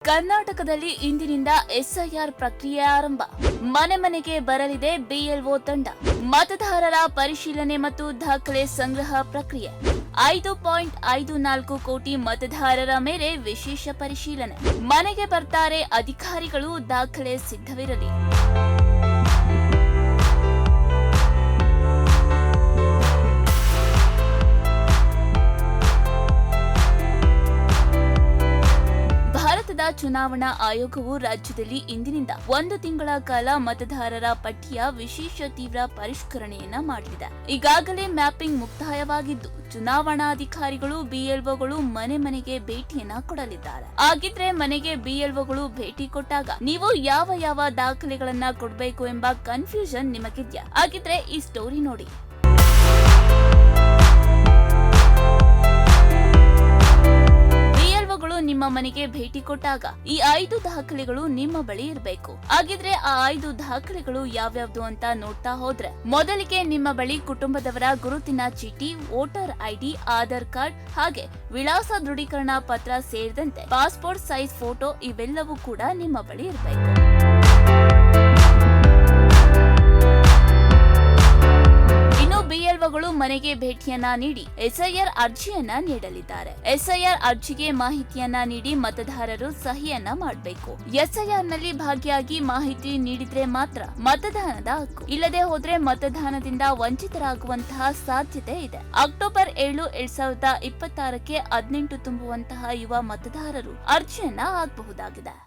ಕರ್ನಾಟಕದಲ್ಲಿ ಇಂದಿನಿಂದ ಎಸ್ಐಆರ್ ಪ್ರಕ್ರಿಯೆ ಆರಂಭ. ಮನೆ ಮನೆಗೆ ಬರಲಿದೆ ಬಿಎಲ್ಒ ತಂಡ. ಮತದಾರರ ಪರಿಶೀಲನೆ ಮತ್ತು ದಾಖಲೆ ಸಂಗ್ರಹ ಪ್ರಕ್ರಿಯೆ. 5.54 ಕೋಟಿ ಮತದಾರರ ಮೇಲೆ ವಿಶೇಷ ಪರಿಶೀಲನೆ. ಮನೆಗೆ ಬರ್ತಾರೆ ಅಧಿಕಾರಿಗಳು, ದಾಖಲೆ ಸಿದ್ಧವಿರಲಿ. ಭಾರತದ ಚುನಾವಣಾ ಆಯೋಗವು ರಾಜ್ಯದಲ್ಲಿ ಇಂದಿನಿಂದ 1 ತಿಂಗಳ ಕಾಲ ಮತದಾರರ ಪಟ್ಟಿಯ ವಿಶೇಷ ತೀವ್ರ ಪರಿಷ್ಕರಣೆಯನ್ನ ಮಾಡಲಿದೆ. ಈಗಾಗಲೇ ಮ್ಯಾಪಿಂಗ್ ಮುಕ್ತಾಯವಾಗಿದ್ದು, ಚುನಾವಣಾಧಿಕಾರಿಗಳು ಬಿಎಲ್ಒಗಳು ಮನೆ ಮನೆಗೆ ಭೇಟಿಯನ್ನ ಕೊಡಲಿದ್ದಾರೆ. ಹಾಗಿದ್ರೆ ಮನೆಗೆ ಬಿಎಲ್ಒಗಳು ಭೇಟಿ ಕೊಟ್ಟಾಗ ನೀವು ಯಾವ ದಾಖಲೆಗಳನ್ನ ಕೊಡಬೇಕು ಎಂಬ ಕನ್ಫ್ಯೂಷನ್ ನಿಮಗಿದ್ಯಾ? ಹಾಗಿದ್ರೆ ಈ ಸ್ಟೋರಿ ನೋಡಿ. ನಿಮ್ಮ ಮನೆಗೆ ಭೇಟಿ ಕೊಟ್ಟಾಗ ಈ 5 ದಾಖಲೆಗಳು ನಿಮ್ಮ ಬಳಿ ಇರಬೇಕು. ಹಾಗಿದ್ರೆ ಆ 5 ದಾಖಲೆಗಳು ಯಾವ್ಯಾವ್ದು ಅಂತ ನೋಡ್ತಾ ಹೋದ್ರೆ, ಮೊದಲಿಗೆ ನಿಮ್ಮ ಬಳಿ ಕುಟುಂಬದವರ ಗುರುತಿನ ಚೀಟಿ, ವೋಟರ್ ಐಡಿ, ಆಧಾರ್ ಕಾರ್ಡ್, ಹಾಗೆ ವಿಳಾಸ ದೃಢೀಕರಣ ಪತ್ರ ಸೇರಿದಂತೆ ಪಾಸ್ಪೋರ್ಟ್ ಸೈಜ್ ಫೋಟೋ ಇವೆಲ್ಲವೂ ಕೂಡ ನಿಮ್ಮ ಬಳಿ ಇರಬೇಕು. ಬಿಎಲ್ಒಗಳು ಮನೆಗೆ ಭೇಟಿಯನ್ನ ನೀಡಿ ಎಸ್ಐಆರ್ ಅರ್ಜಿಯನ್ನ ನೀಡಲಿದ್ದಾರೆ. ಎಸ್ಐಆರ್ ಅರ್ಜಿಗೆ ಮಾಹಿತಿಯನ್ನ ನೀಡಿ ಮತದಾರರು ಸಹಿಯನ್ನ ಮಾಡಬೇಕು. ಎಸ್ಐಆರ್ ನಲ್ಲಿ ಭಾಗಿಯಾಗಿ ಮಾಹಿತಿ ನೀಡಿದ್ರೆ ಮಾತ್ರ ಮತದಾನದ ಹಕ್ಕು. ಇಲ್ಲದೆ ಹೋದ್ರೆ ಮತದಾನದಿಂದ ವಂಚಿತರಾಗುವಂತಹ ಸಾಧ್ಯತೆ ಇದೆ. ಅಕ್ಟೋಬರ್ 7, 2026ಕ್ಕೆ 18 ತುಂಬುವಂತಹ ಯುವ ಮತದಾರರು ಅರ್ಜಿಯನ್ನ ಹಾಕಬಹುದಾಗಿದೆ.